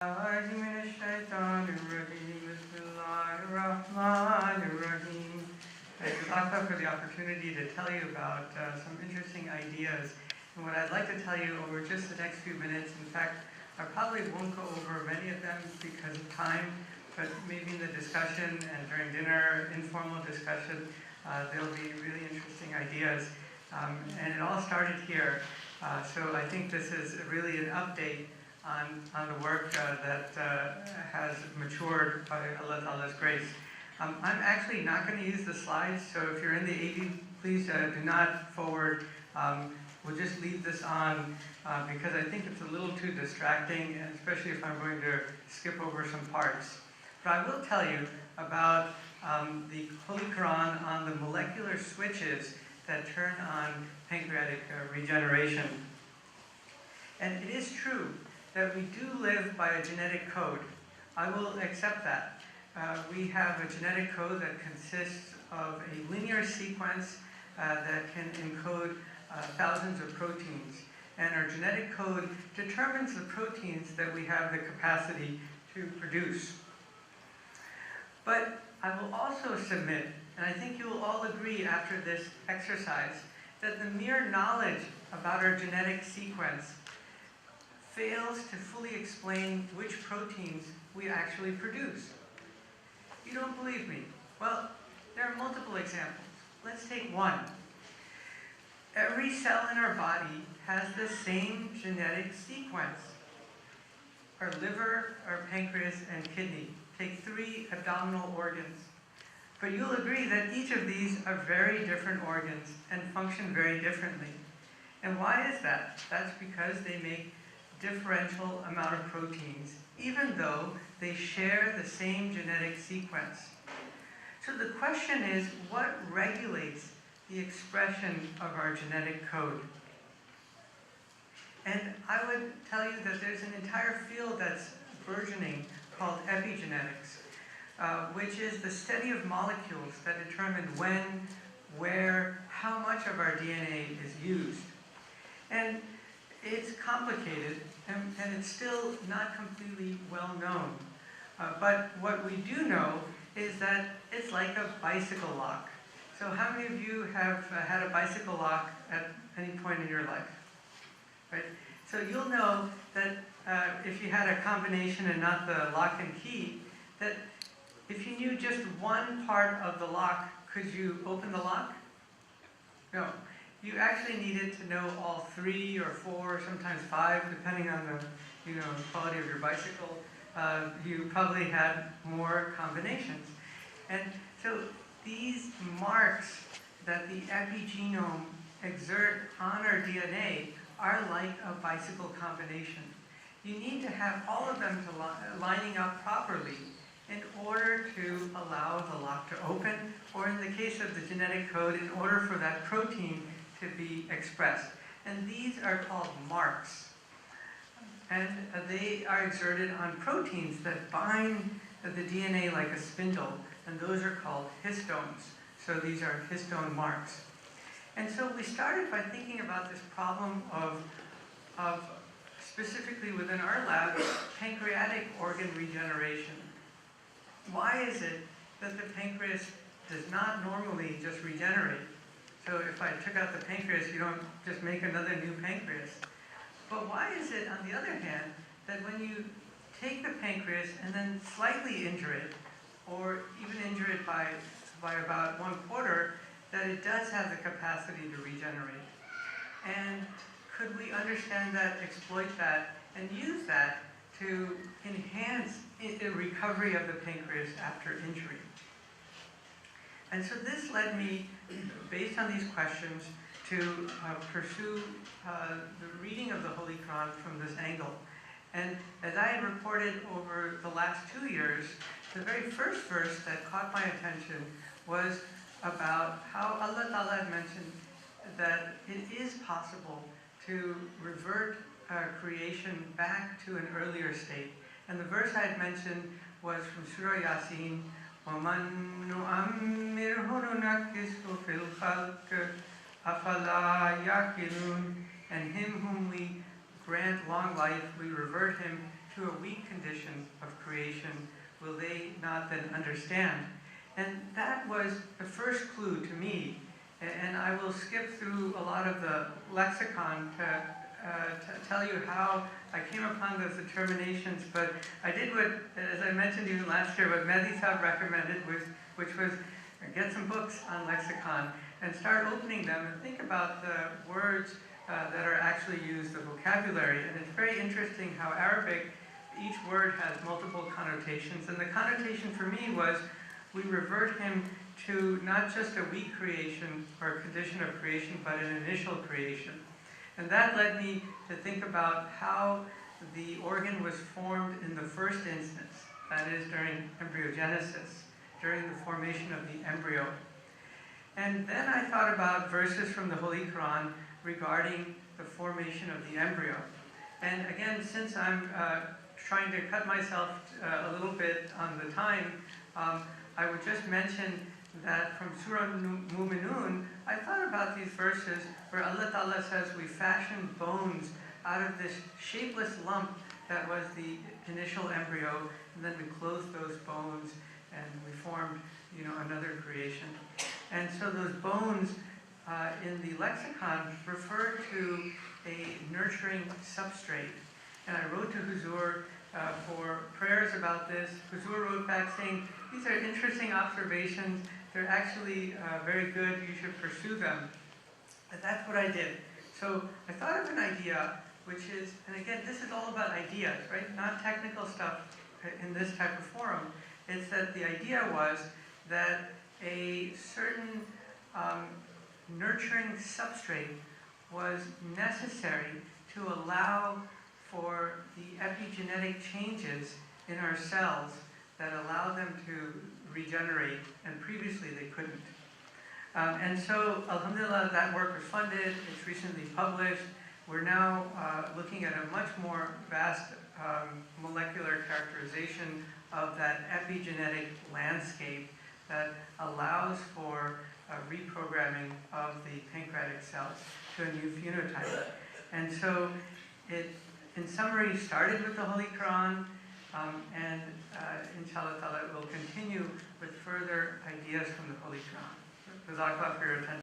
أعوذ من الشيطان الرجيم. بسم الله الرحمن الرحيم. Thank you, Akha, for the opportunity to tell you about some interesting ideas. And what I'd like to tell you over just the next few minutes, in fact, I probably won't go over many of them because of time, but maybe in the discussion and during dinner, informal discussion, there'll be really interesting ideas. And it all started here. So I think this is really an update on the work that has matured by Allah Ta'ala's grace. I'm actually not going to use the slides, so if you're in the AV, please do not forward. We'll just leave this on because I think it's a little too distracting, and especially if I'm going to skip over some parts. But I will tell you about the Holy Quran on the molecular switches that turn on pancreatic regeneration. And it is true that we do live by a genetic code. I will accept that. We have a genetic code that consists of a linear sequence that can encode thousands of proteins. And our genetic code determines the proteins that we have the capacity to produce. But I will also submit, and I think you will all agree after this exercise, that the mere knowledge about our genetic sequence fails to fully explain which proteins we actually produce. You don't believe me? Well, there are multiple examples. Let's take one. Every cell in our body has the same genetic sequence. Our liver, our pancreas, and kidney. Take 3 abdominal organs. But you'll agree that each of these are very different organs and function very differently. And why is that? That's because they make differential amount of proteins, even though they share the same genetic sequence. So the question is, what regulates the expression of our genetic code? And I would tell you that there's an entire field that's burgeoning called epigenetics, which is the study of molecules that determine when, where, how much of our DNA is used. And it's complicated, and it's still not completely well known. But what we do know is that it's like a bicycle lock. So how many of you have had a bicycle lock at any point in your life? Right? So you'll know that if you had a combination and not the lock and key, that if you knew just one part of the lock, could you open the lock? No. You actually needed to know all 3 or 4, sometimes 5, depending on the quality of your bicycle. You probably had more combinations. And so these marks that the epigenome exert on our DNA are like a bicycle combination. You need to have all of them lining up properly in order to allow the lock to open, or in the case of the genetic code, in order for that protein to be expressed. And these are called marks. And they are exerted on proteins that bind the DNA like a spindle, and those are called histones. So these are histone marks. And so we started by thinking about this problem of specifically within our lab, pancreatic organ regeneration. Why is it that the pancreas does not normally just regenerate? So if I took out the pancreas, you don't just make another new pancreas. But why is it, on the other hand, that when you take the pancreas and then slightly injure it, or even injure it by about 1/4, that it does have the capacity to regenerate? And could we understand that, exploit that, and use that to enhance the recovery of the pancreas after injury? And so this led me, based on these questions, to pursue the reading of the Holy Quran from this angle. And as I had reported over the last 2 years, the very first verse that caught my attention was about how Allah Ta'ala had mentioned that it is possible to revert creation back to an earlier state. And the verse I had mentioned was from Surah Yasin, وَمَن نُؤَمِّرْهُ نُنَكِّسْهُ فِي الْخَلْقِ أَفَلَا يَعْقِلُونَ. And him whom we grant long life, we revert him to a weak condition of creation will they not then understand? And that was the first clue to me. And I will skip through a lot of the lexicon to tell you how I came upon those determinations, but I did what, as I mentioned even last year, what Mehdi Saab recommended, which was get some books on lexicon and start opening them and think about the words that are actually used, the vocabulary. And it's very interesting how Arabic, each word has multiple connotations, and the connotation for me was we revert him to not just a weak creation or a condition of creation, but an initial creation. And that led me to think about how the organ was formed in the first instance, that is during embryogenesis, during the formation of the embryo. And then I thought about verses from the Holy Quran regarding the formation of the embryo. And again, since I'm trying to cut myself a little bit on the time, I would just mention that from Surah Mu'minun, I thought about these verses where Allah Ta'ala says we fashioned bones out of this shapeless lump that was the initial embryo, and then we closed those bones and we formed, another creation. And so those bones in the lexicon refer to a nurturing substrate. And I wrote to Huzur for prayers about this. Huzur wrote back saying, these are interesting observations. They're actually very good. You should pursue them. And that's what I did. So I thought of an idea, which is, and again, this is all about ideas, right? Not technical stuff in this type of forum. It's that the idea was that a certain nurturing substrate was necessary to allow for the epigenetic changes in our cells that allow them to regenerate, and previously they couldn't. And so, alhamdulillah, that work was funded. It's recently published. We're now looking at a much more vast molecular characterization of that epigenetic landscape that allows for reprogramming of the pancreatic cells to a new phenotype. And so it, in summary, started with the Holy Quran, and inshallah ta'ala it will continue with further ideas from the Holy Quran. Jazakallah for your attention.